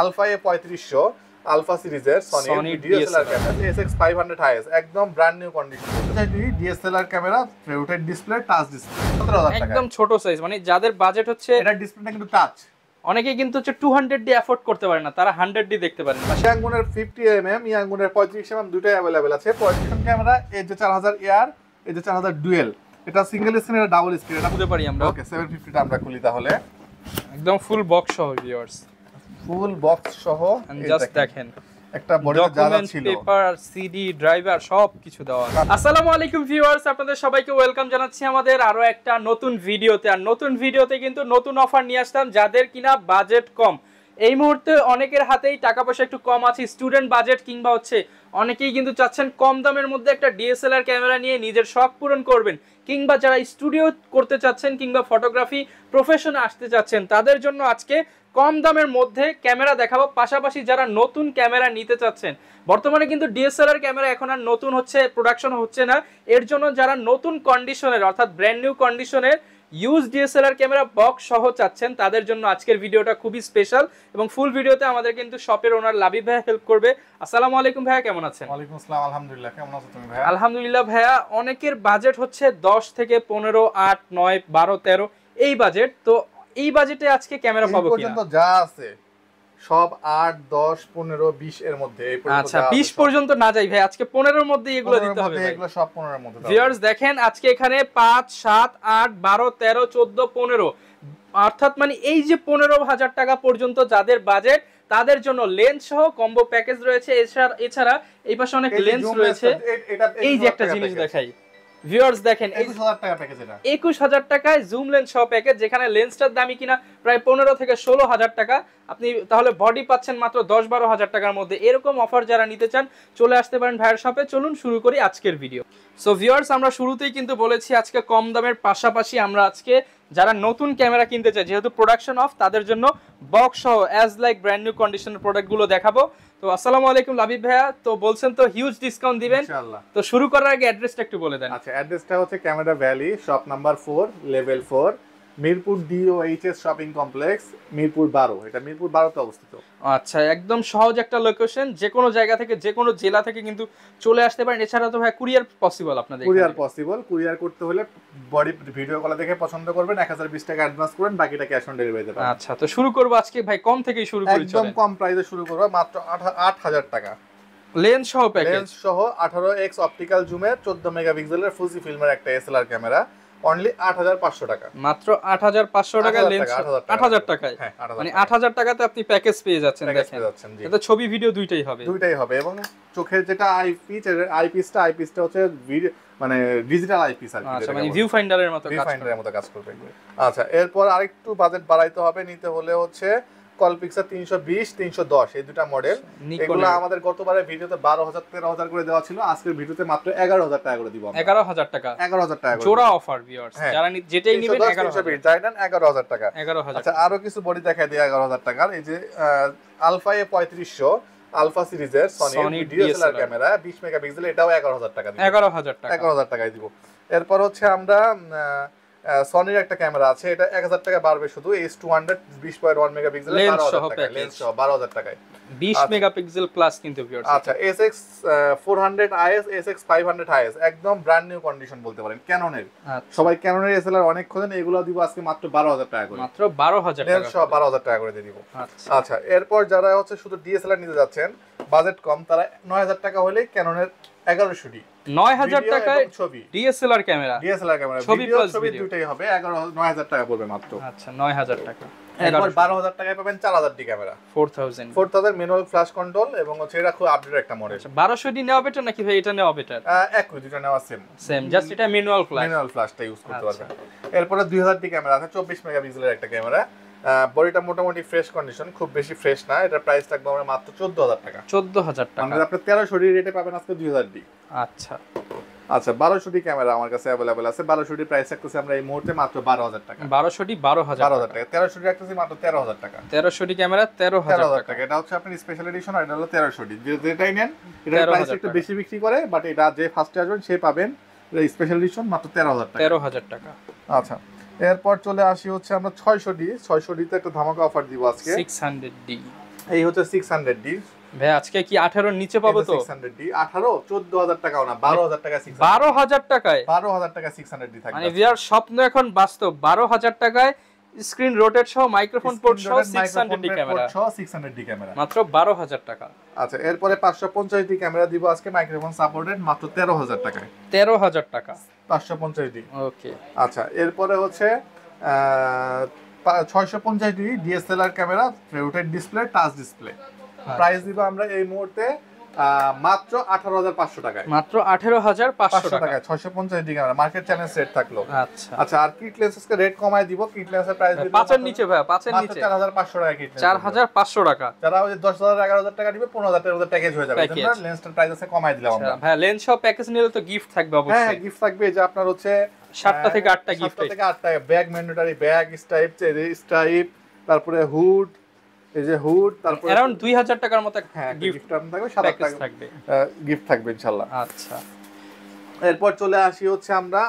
Alpha A3500 alpha সিরিজের Sony DSLR camera SX500 একদম brand new condition. DSLR camera rotate display touch display 17000 টাকা একদম ছোট size, মানে যাদের বাজেট হচ্ছে এটা ডিসপ্লেটা কিন্তু টাচ, অনেকেই কিন্তু হচ্ছে 200D এফোর্ড করতে পারে না, তারা 100D দেখতে পারেন। ইয়াংগুনের 50mm ইয়াংগুনের 35mm দুটোই अवेलेबल আছে। 35mm ক্যামেরা এই যে 4000 এয়ার, এই যে 4000 ডুয়েল, এটা সিঙ্গেল স্ক্রিন এটা ডাবল স্ক্রিন, এটা বুঝতে পারি আমরা। ওকে 750 টা আমরা খুলি তাহলে একদম ফুল বক্স সহ ভিউয়ার্স, ফুল বক্স সহ জাস্ট দেখেন একটা বডিতে যা যা ছিল পেপার সিডি ড্রাইভার সব কিছু দেওয়া। আসসালামু আলাইকুম ভিউয়ার্স, আপনাদের সবাইকে ওয়েলকাম জানাচ্ছি আমাদের আরো একটা নতুন ভিডিওতে। আর নতুন ভিডিওতে কিন্তু নতুন অফার নিয়ে আসলাম যাদের কিনা বাজেট কম। এই মুহূর্তে অনেকের হাতেই টাকা পয়সা একটু কম আছে, স্টুডেন্ট বাজেট কিংবা হচ্ছে অনেকেই কিন্তু চাচ্ছেন কম দামের মধ্যে একটা ডিএসএলআর ক্যামেরা নিয়ে নিজের শখ পূরণ করবেন, কিংবা যারা স্টুডিও করতে চাচ্ছেন কিংবা ফটোগ্রাফি প্রফেশনে আসতে চাচ্ছেন তাদের জন্য আজকে কম দামের মধ্যে ক্যামেরা দেখাবো। পাশাপাশি যারা নতুন ক্যামেরা নিতে চাচ্ছেন, বর্তমানে কিন্তু ডিএসএলআর ক্যামেরা এখন আর নতুন হচ্ছে প্রোডাকশন হচ্ছে না, এর জন্য যারা নতুন কন্ডিশনের অর্থাৎ ব্র্যান্ড নিউ কন্ডিশনের ইউজ ডিএসএলআর ক্যামেরা বক্স সহ চাচ্ছেন তাদের জন্য আজকের ভিডিওটা খুবই স্পেশাল। এবং ফুল ভিডিওতে আমাদের কিন্তু শপের ওনার লাবিব ভাইয়া হেল্প করবে। আসসালামু আলাইকুম ভাইয়া, কেমন আছেন? ওয়ালাইকুম আসসালাম, আলহামদুলিল্লাহ। কেমন আছো তুমি ভাইয়া? আলহামদুলিল্লাহ ভাইয়া। অনেকের বাজেট হচ্ছে 10 থেকে 15, 8, 9, 12, 13 এই বাজেট। তো এই বাজেটে আজকে ক্যামেরা পাবো কিনা? পর্যন্ত যা আছে সব 8, 10, 15, 20 এর মধ্যে। এই পর্যন্ত আচ্ছা 20 পর্যন্ত না যাই ভাই, আজকে 15 এর মধ্যে এগুলো দিতে হবে ভাই। এগুলো সব 15 এর মধ্যে দাও। ভিউয়ার্স দেখেন আজকে এখানে 5, 7, 8, 12, 13, 14, 15 অর্থাৎ মানে এই যে 15,000 টাকা পর্যন্ত যাদের বাজেট তাদের জন্য লেন্স সহ কম্বো প্যাকেজ রয়েছে। এছাড়া এই পাশে অনেক লেন্স রয়েছে। এই যে একটা জিনিস দেখাই ভিউয়ার্স দেখেন 21000 টাকা প্যাকেজ, এটা 21000 টাকায় জুম লেন্স সহ প্যাকেজ, যেখানে লেন্সটার দামই কিনা প্রায় 15 থেকে 16,000 টাকা। আপনি তাহলে বডি পাচ্ছেন মাত্র 10-12,000 টাকার মধ্যে। এরকম অফার যারা নিতে চান চলে আসতে পারেন ভাইয়ের শপে। চলুন শুরু করি আজকের ভিডিও। সো ভিউয়ার্স আমরা শুরুতেই কিন্তু বলেছি আজকে কম দামের পাশাপাশি আমরা আজকে যারা নতুন ক্যামেরা কিনতে চায় যেহেতু প্রোডাকশন অফ, তাদের জন্য বক্স সহ অ্যাজ লাইক ব্র্যান্ড নিউ কন্ডিশনের প্রোডাক্টগুলো দেখাবো। তো আসসালামু আলাইকুম লাবিব ভাইয়া, তো বলছেন তো হিউজ ডিসকাউন্ট দিবেন ইনশাআল্লাহ। তো শুরু করার আগে অ্যাড্রেসটা একটু বলে দেন। আচ্ছা অ্যাড্রেসটা হচ্ছে camera valley, shop number 4, level 4, Mirpur DOHS shopping complex, Mirpur 12। এটা মিরপুর 12 তে অবস্থিত। আচ্ছা একদম সহজ একটা লোকেশন, যে কোনো জায়গা থেকে যে কোনো জেলা থেকে কিন্তু চলে আসতে পারেন। এছাড়া তো ভাই কুরিয়ার পসিবল আপনাদের? Courier possible. কুরিয়ার করতে হলে বডি ভিডিও কল দেখে পছন্দ করবেন, 1020 টাকা অ্যাডভান্স করবেন, বাকিটা ক্যাশ অন ডেলিভারি দেবেন। আচ্ছা তো শুরু করব আজকে ভাই কম থেকেই শুরু করি। একদম কম প্রাইসে শুরু করব, মাত্র 8000 টাকা লেন্স সহ প্যাকেজ, লেন্স সহ 18x অপটিক্যাল জুমের 14 মেগাপিক্সেলের ফুজি ফিল্মের একটা এসএলআর ক্যামেরা, অনলি 8500 টাকা। মাত্র 8500 টাকা লেন্স, 8000 টাকায়। হ্যাঁ মানে 8000 টাকাতে আপনি প্যাকেজ পেয়ে যাচ্ছেন। দেখেন এটা ছবি ভিডিও দুইটাই হবে, দুইটাই হবে। এবং চোখের যেটা আইপিসটা হচ্ছে মানে ডিজিটাল আইপিস আর কি। আচ্ছা মানে ভিউ ফাইন্ডারের মতো কাজ করবে। আচ্ছা এরপর আরেকটু বাজেট বাড়াইতে হবে, নিতে হলে হচ্ছে কলপিক্সার 320, 310 এই দুটো মডেল। এগুলো আমাদের গতবারের ভিডিওতে 12000, 13000 করে দেওয়া ছিল, আজকের ভিডিওতে মাত্র 11000 টাকা করে দিব। 11000 টাকা, 11000 টাকা জোড়া অফার ভিউয়ার্স, যারা যেটাই নেবেন 11000 জানেন 11000 টাকা। 11000। আচ্ছা আরো কিছু বডি দেখাই দিই 11000 টাকার। এই যে আলফা A3500 আলফা সিরিজের সনি ডিএসএলআর ক্যামেরা 20 মেগাপিক্সেল, এটাও 11000 টাকা দিব। 11000 টাকায় দিব। এরপর হচ্ছে আমরা সনির একটা ক্যামেরা আছে, এটা 1000 টাকা বাড়বে শুধু। S200 20.1 মেগাপিক্সেল, 12000 টাকা লেন্স সহ 12000 টাকায় 20 মেগাপিক্সেল প্লাস কিন্তু ভিউয়ার্স। আচ্ছা SX400 SX500 একদম ব্র্যান্ড নিউ কন্ডিশন বলতে পারেন ক্যাননের। সবাই ক্যাননের এসএলআর অনেক খোঁজেন, এগুলো দিব আজকে মাত্র 12000 টাকা করে। মাত্র 12000 টাকা, লেন্স সহ 12000 টাকা করে দিয়ে দিব। আচ্ছা এরপর যারা হচ্ছে শুধু ডিএসএলআর নিতে যাচ্ছেন, বাজেট কম, তারা 9000 টাকা হলে ক্যাননের 1100D 9000 টাকায় ডিএসএলআর ক্যামেরা ছবি প্লাস ভিডিও দুটোই হবে, 9000 টাকা পড়বে মাত্র। আচ্ছা 9000 টাকা। এরপর 12000 টাকায় পাবেন 4000D camera, 4000 manual flash control, এবং হচ্ছে এটা খুব আপডেট একটা মডেল। 1200D নেওয়া বেটার নাকি ভাই এটা নেওয়া বেটার? একই, দুটো নেওয়া সেম, জাস্ট এটা ম্যানুয়াল ফ্ল্যাশটা ইউজ করতে পারবেন। এরপর 2000D ক্যামেরা আছে, 24 মেগাপিক্সেলের একটা ক্যামেরা। বডিটা মোটামুটি ফ্রেশ কন্ডিশন, খুব বেশি ফ্রেশ না। এটা প্রাইস থাকবে আমরা মাত্র 14000 টাকা। 14000 টাকা মানে আপনি 1300D রেটে পাবেন আজকে 2000D। আচ্ছা 1200D ক্যামেরা আমার কাছে अवेलेबल আছে। 1200D প্রাইস রাখতেছি আমরা এই মুহূর্তে মাত্র 12000 টাকা। 1200D 12000 টাকা। 1300D রাখতেছি মাত্র 13000 টাকা। 1300D ক্যামেরা 13000 টাকা। এটা হচ্ছে আপনি স্পেশাল এডিশন, আর এটা হলো 1300D। যেটাই নেন এটার প্রাইস একটু বেশি বিক্রি করে, বাট এটা যে ফার্স্টে আসবেন সে পাবেন এটা স্পেশাল এডিশন মাত্র 13000 টাকা। 13000 টাকা। আচ্ছা এরপর চলে আসি হচ্ছে আমরা 600D তে একটা ধামাকা অফার দিব আজকে। 600D এই হচ্ছে 600D ভাই আজকে কি 18 এর নিচে পাবো তো? 600D 18 14000 টাকাও না, 12000 টাকা 600, 12000 টাকায় 12000 টাকা 600D থাকবে। মানে ভিউয়ার স্বপ্ন এখন বাস্তব। 12000 টাকায় স্ক্রিন রোটেট সহ মাইক্রোফোন পোর্ট সহ 600D ক্যামেরা, 600D ক্যামেরা মাত্র 12000 টাকা। আচ্ছা, এরপরে 550D ক্যামেরা দিব আজকে মাইক্রোফোন সাপোর্টেড মাত্র 13000 টাকায়। 13000 টাকা 550D। ওকে। আচ্ছা, এরপরে হচ্ছে 650D DSLR camera, rotate display, touch display. Price দিব আমরা এই মুহূর্তে মাত্র 18500 টাকায়। মাত্র 18500 টাকা 650D camera, market challenge rate থাকলো। আচ্ছা আচ্ছা, আর কিট লেন্সের রেট কমায় দিব। কিট লেন্সের প্রাইস দিব 5 এর নিচে ভাই, 5 এর নিচে 4500 টাকা কিট লেন্স। 4500 টাকা। যারা ওই 10000 11000 টাকা দিবে 15000 টাকার প্যাকেজ হয়ে যাবে। এজন্য লেন্সটার প্রাইস আছে কমায় দিলাম আমরা। ভাই লেন্স সহ প্যাকেজ নিলে তো গিফট থাকবে অবশ্যই। হ্যাঁ, গিফট থাকবে। যে আপনার হচ্ছে 7টা থেকে 8টা গিফট, 7টা থেকে 8টা ব্যাগ, ম্যান্ডেটরি ব্যাগ, স্টাইপ, তারপরে হুড, এই যে হুড, তারপরে अराउंड 2000 টাকার মতো গিফট থাকবে, 7 টাকা থাকবে, গিফট থাকবে ইনশাআল্লাহ। আচ্ছা, এরপর চলে আসি হচ্ছে আমরা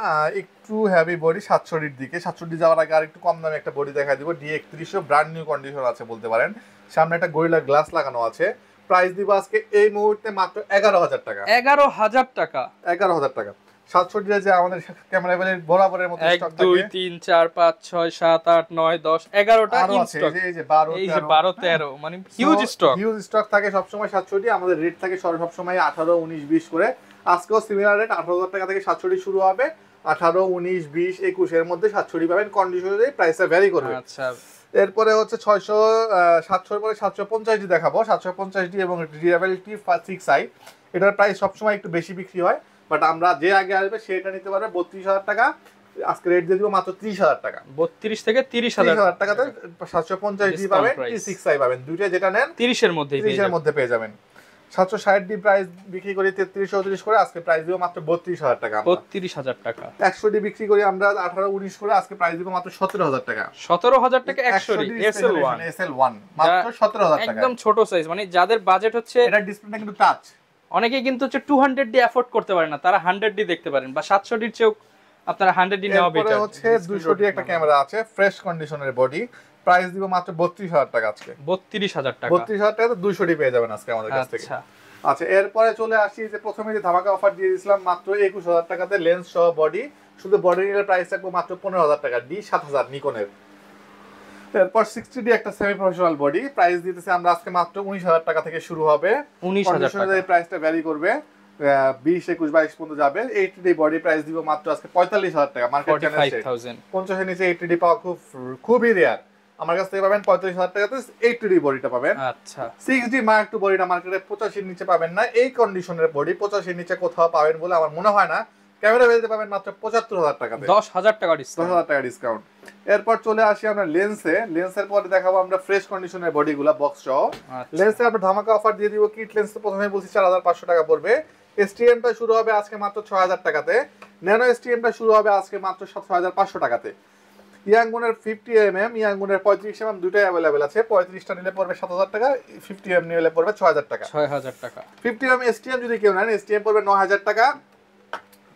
একটু হেভি বডি 700D এর দিকে। 700D যাওয়ার আগে আর একটু কম দামে একটা বডি দেখাই দিব। D3100 ব্র্যান্ড নিউ কন্ডিশন আছে বলতে পারেন। সামনে একটা গরিলা গ্লাস লাগানো আছে। প্রাইস দিব আজকে এই মুহূর্তে মাত্র 11000 টাকা। 11000 টাকা 11000 টাকা। 700D যে আমাদের ক্যামেরা বেলের বরাবরের মতো স্টক থাকে। 1 2 3 4 5 6 7 8 9 10 11টা ইন স্টক। এই যে 12 এই যে 12 13 মানে হিউজ স্টক। হিউজ স্টক থাকে সব সময় 700D। আমাদের রেট থাকে সব সময় 18 19 20 করে। আজকেও সিমিলার রেট 18000 টাকা থেকে 700D শুরু হবে। 18 19 20 21 এর মধ্যে 700D পাবেন। কন্ডিশন অনুযায়ী প্রাইসটা ভ্যারি করবে। আচ্ছা, এরপরে হচ্ছে 700 পরে 750D দেখাবো। 750D এবং ডিউরেবিলিটি 6i, এটার প্রাইস সবসময় একটু বেশি বিক্রি হয়, বাট আমরা যে আগে আসবে সেটা নিতে পারবে 32000 টাকা। আজকে রেট দিয়ে দিব মাত্র 30000 টাকা। 32 থেকে 30000 টাকাতে 750D পাবেন, 6i পাবেন। দুইটা যেটা নেন 30 এর মধ্যে পেয়ে যাবেন। 760D প্রাইস বিক্রি করি 33 34 করে, আজকে প্রাইস দিব মাত্র 32000 টাকা। 32000 টাকা। 100D বিক্রি করি আমরা 18 19 করে, আজকে প্রাইস দিব মাত্র 17000 টাকা। 17000 টাকা 100D SL1 মাত্র 17000 টাকা, একদম ছোট সাইজ। মানে যাদের বাজেট হচ্ছে, এটা ডিসপ্লেটা কিন্তু টাচ, অনেকেই কিন্তু হচ্ছে 200D এফোর্ড করতে পারে না, তারা 100D দেখতে পারেন, বা 700D এর চেয়েও আপনারা 100D নেওয়া বেটার। এরপরে হচ্ছে 200D একটা ক্যামেরা আছে, ফ্রেশ কন্ডিশনের বডি। প্রাইস দিব মাত্র 32000 টাকা আজকে। 32000 টাকা। 32000 টাকাতে 200D পেয়ে যাবেন আজকে আমাদের কাছ থেকে। আচ্ছা, এরপরে চলে আসি যে প্রথমে যে ধামাকা অফার দিয়ে দিয়েছিলাম মাত্র 21000 টাকাতে লেন্স সহ বডি। শুধু বডি নিলে প্রাইস থাকবে মাত্র 15000 টাকা। D7000 নিকনের। এরপর 60D একটা সেমি প্রফেশনাল বডি, প্রাইস দিতেছে আমরা আজকে মাত্র 19000 টাকা থেকে শুরু হবে। 19000 টাকা। এই প্রাইসটা ভ্যারি করবে, 20 21 22 পর্যন্ত যাবে। 80D বডি প্রাইস দিব মাত্র আজকে 45000 টাকা। মার্কেট চ্যালেঞ্জ 50 এর নিচে 80D পাওয়া খুবই রেয়ার। আমার কাছ থেকে পাবেন 45000 টাকাতে 80D বডিটা পাবেন। আচ্ছা, 6D Mark II বডিটা মার্কেটে 85 এর নিচে পাবেন না। এই কন্ডিশনের বডি 85 এর নিচে কোথাও পাবেন বলে আমার মনে হয় না। ক্যামেরা বেলতে পাবেন মাত্র 75000 টাকাতে। 10000 টাকা ডিসকাউন্ট। 10000 টাকা ডিসকাউন্ট। এরপর চলে আসি আমরা লেন্সের পরে দেখাবো আমরা ফ্রেশ কন্ডিশনের বডিগুলা বক্স সহ। লেন্সে আমরা ধামাকা অফার দিয়ে দিব। কিট লেন্স তো প্রথমে বলছি 4500 টাকা পড়বে। এসটিএমটা শুরু হবে আজকে মাত্র 6000 টাকাতে। ন্যানো এসটিএমটা শুরু হবে আজকে মাত্র 6500 টাকাতে। ইয়াংগুনের 50mm, ইয়াংগুনের 35mm দুটোই अवेलेबल আছে। 35টা নিলে পড়বে 7000 টাকা, 50mm নিলে পড়বে 6000 টাকা। 6000 টাকা। 50mm এসটিএম যদি কেউ নেন, এসটিএম পড়বে 9000 টাকা।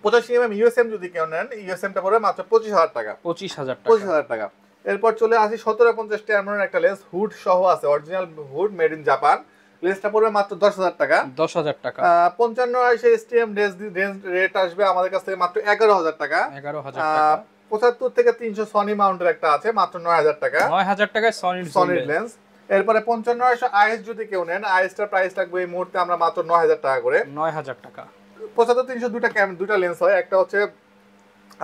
85mm ইউএসএম যদি কেউ নেন, ইউএসএমটা পড়বে মাত্র 25000 টাকা। 25000 টাকা। এরপর চলে আসি 1750 এমন একটা লেন্স, হুড সহ আছে, original hood, made in Japan. লেন্সটা পড়বে মাত্র 10000 টাকা। 10000 টাকা। 55 এসটিএম রেট আসবে আমাদের কাছ থেকে মাত্র 11000 টাকা। 11000 টাকা। 75 থেকে 300 সনি মাউন্টের একটা আছে, মাত্র 9000 টাকা। 9000 টাকায় সনি লেন্স। এরপরে 55 আইএস যদি কেউ নেন, আইএসটার প্রাইস লাগবে এই মুহূর্তে আমরা মাত্র 9000 টাকা করে। 9000 টাকা। 75 300 দুটা লেন্স হয়, একটা হচ্ছে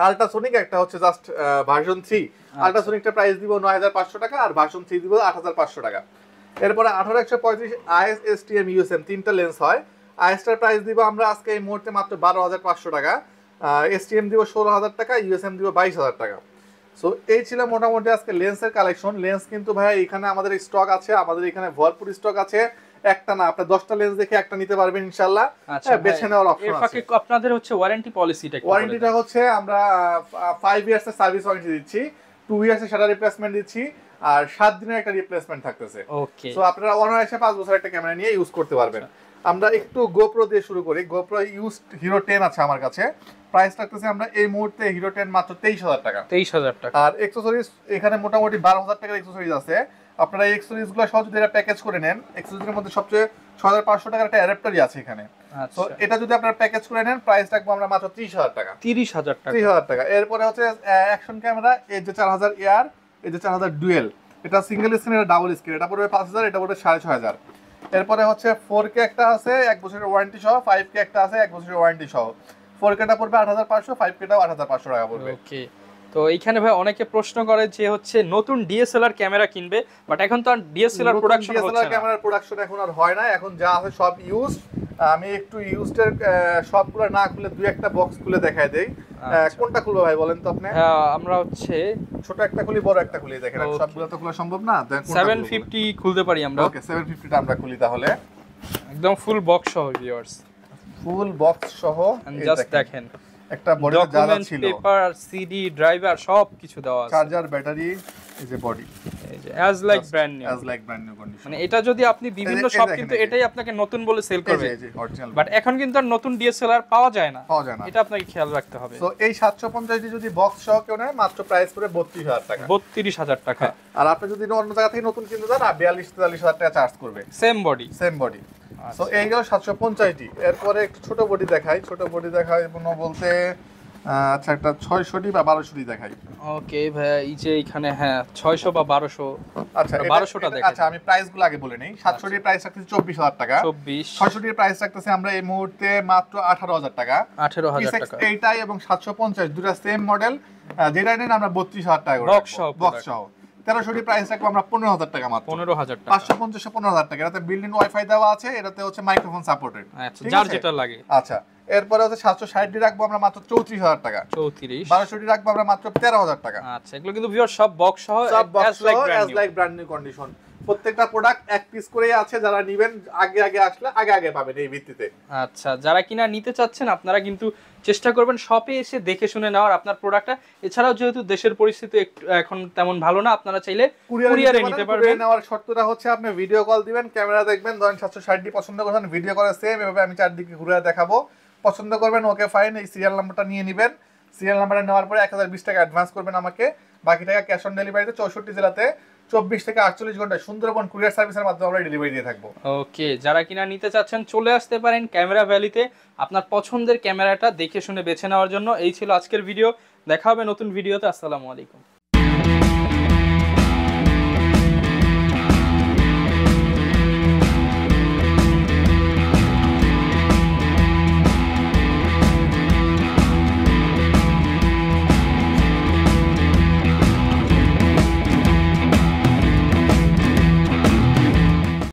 আল্ট্রাসোনিক, একটা হচ্ছে জাস্ট ভার্সন 3। আল্ট্রাসোনিকটা প্রাইস দিব 9500 টাকা, আর ভার্সন 3 দিব 8500 টাকা। এরপরে 18135 আইএস এসটিএম ইউএসএম তিনটা লেন্স হয়। আইএসটার প্রাইস দিব আমরা আজকে এই মুহূর্তে মাত্র 12500 টাকা। এসটিএম দিব 16000 টাকা, ইউএসএম দিব 22000 টাকা। সো এই ছিল মোটামুটি আজকে লেন্সের কালেকশন। লেন্স কিন্তু ভাই এখানে আমাদের স্টক আছে, আমাদের এখানে ভরপুর স্টক আছে। একটা না, আপনি 10টা লেন্স দেখে একটা নিতে পারবেন ইনশাআল্লাহ। বেছে নেওয়ার অপশন আছে। আপনাদের হচ্ছে ওয়ারেন্টি পলিসিটা কি? ওয়ারেন্টিটা হচ্ছে আমরা 5 ইয়ার্স এর সার্ভিস ওয়ারেন্টি দিচ্ছি, 2 ইয়ার্স এর সেটা রিপ্লেসমেন্ট দিচ্ছি, আর 7 দিনের একটা রিপ্লেসমেন্ট থাকতেছে। ওকে। সো আপনারা অনায়াসে 5 বছর একটা ক্যামেরা নিয়ে ইউজ করতে পারবেন। আমরা একটু গোপ্রো দিয়ে শুরু করি। গোপ্রো ইউজড হিরো 10 আছে আমার কাছে। প্রাইস থাকতেছে আমরা এই মুহূর্তে হিরো 10 মাত্র 23000 টাকা। 23000 টাকা। আর অ্যাকসেসরিজ এখানে মোটামুটি 12000 টাকার অ্যাকসেসরিজ আছে। আপনারা এই অ্যাক্সেসরিজগুলো সহ যদি এটা প্যাকেজ করে নেন, অ্যাক্সেসরিজের মধ্যে সবচেয়ে 6500 টাকার একটা অ্যাডাপ্টারই আছে এখানে। তো এটা যদি আপনারা প্যাকেজ করে নেন, প্রাইস রাখবো আমরা মাত্র 30000 টাকা। 30000 টাকা। এরপরে হচ্ছে অ্যাকশন ক্যামেরা, এই যে 4000 এয়ার, এই যে 4000 ডুয়েল, এটা সিঙ্গেল স্ক্রিন, এটা ডাবল স্ক্রিন, এটা পড়বে 5000, এটা পড়বে 6500। এরপরে হচ্ছে 4K একটা আছে 1 বছরের ওয়ারেন্টি সহ, 5K একটা আছে 1 বছরের ওয়ারেন্টি সহ। 4K টা পড়বে 8500, 5K টাও 8500 টাকা পড়বে। ওকে, তো এইখানে ভাই অনেকে প্রশ্ন করে যে হচ্ছে নতুন ডিএসএলআর ক্যামেরা কিনবে, বাট এখন তো আর ডিএসএলআর প্রোডাকশন হচ্ছে না। ডিএসএলআর ক্যামেরার প্রোডাকশন এখন আর হয় না, এখন যা আছে সব ইউজ। আমি একটু ইউজড সবগুলো না খুলে দুই একটা বক্স খুলে দেখাই দেই। কোনটা খুলবো ভাই বলেন তো আপনি? আমরা হচ্ছে ছোট একটা খুলি, বড় একটা খুলি, দেখেন সবগুলো তো খোলা সম্ভব না। 750 খুলতে পারি আমরা। ওকে, 750 টা আমরা খুলি তাহলে, একদম ফুল বক্স সহ ভিউয়ার্স, ফুল বক্স সহ। জাস্ট দেখেন একটা বডি যা যা ছিল, পেপার, সিডি, ড্রাইভার সব কিছু দেওয়া আছে, চার্জার, ব্যাটারি, এই যে বডি, এই যে as like brand new condition. মানে এটা যদি আপনি বিভিন্ন সব কিন্তু এটাই আপনাকে নতুন বলে সেল করবে, বাট এখন কিন্তু আর নতুন ডিএসএলআর পাওয়া যায় না, এটা আপনাকে খেয়াল রাখতে হবে। তো এই 750 টি যদি বক্স সহ কেউ নেয়, মাত্র প্রাইস পড়ে 32000 টাকা। 32000 টাকা। আর আপনি যদি অন্য জায়গা থেকে নতুন কিনতে যান, 42-43000 টাকা চার্জ করবে, সেম বডি। সো এই গেল 750 টি। এরপরে একটু ছোট বডি দেখাই, বলতে আচ্ছা একটা 600 টি বা 1200 টি দেখাই। ওকে ভাই, এই যে এখানে 600 বা 1200। আচ্ছা 1200 টা দেখাই। আচ্ছা আমি প্রাইসগুলো আগে বলে নেই। 700 টির প্রাইস রাখতেছি 24000 টাকা। 600 টির প্রাইস রাখতেছি আমরা এই মুহূর্তে মাত্র 18000 টাকা। 18000 টাকা। এইটাই এবং 750 দুটো সেম মডেল, যেটা নেন আমরা 32000 টাকা করে বক্স সহ। 1300 টি প্রাইস রাখবো আমরা 15000 টাকা মাত্র। 15000 টাকা। 550 15000 টাকা। এটাতে বিল্ট ইন ওয়াইফাই দেওয়া আছে, এটাতে হচ্ছে মাইক্রোফোন সাপোর্টেড। আচ্ছা, যার যেটা লাগে। আচ্ছা, এরপরে হচ্ছে 760 টি রাখবো আমরা মাত্র 34000 টাকা। 1200 টি রাখবো আমরা মাত্র 13000 টাকা। আচ্ছা, এগুলো কিন্তু ভিউয়ার সব বক্স সহ, as like brand new condition. প্রত্যেকটা প্রোডাক্ট এক পিস করেই আছে, যারা নেবেন আগে আসলে আগে পাবেন এই ভিত্তিতে। আচ্ছা, যারা কিনা নিতে চাচ্ছেন আপনারা কিন্তু চেষ্টা করবেন শপে এসে দেখে শুনে নেওয়ার আপনার প্রোডাক্টটা। এছাড়াও যেহেতু দেশের পরিস্থিতি এখন তেমন ভালো না, আপনারা চাইলে কুরিয়ারে নিতে পারবেন। নেওয়ার শর্তটা হচ্ছে আপনি ভিডিও কল দিবেন, ক্যামেরা দেখবেন, ধরেন 760 টি পছন্দ করেন, ভিডিও করে সেম এভাবে আমি চারদিকে ঘুরে দেখাবো, পছন্দ করবেন, ওকে ফাইন, এই সিরিয়াল নাম্বারটা নিয়ে নেবেন। সিরিয়াল নাম্বারটা নেওয়ার পরে 1020 টাকা অ্যাডভান্স করবেন আমাকে, বাকি টাকা ক্যাশ অন ডেলিভারিতে 64 জেলাতে 24 থেকে 48 ঘন্টায় সুন্দরবন কুরিয়ার সার্ভিসের মাধ্যমে আমরা ডেলিভারি দিয়ে থাকবো। ওকে, যারা কিনা নিতে চাচ্ছেন চলে আসতে পারেন ক্যামেরা ভ্যালিতে আপনার পছন্দের ক্যামেরাটা দেখে শুনে বেছে নেওয়ার জন্য। এই ছিল আজকের ভিডিও, দেখা হবে নতুন ভিডিওতে। আসসালামু আলাইকুম।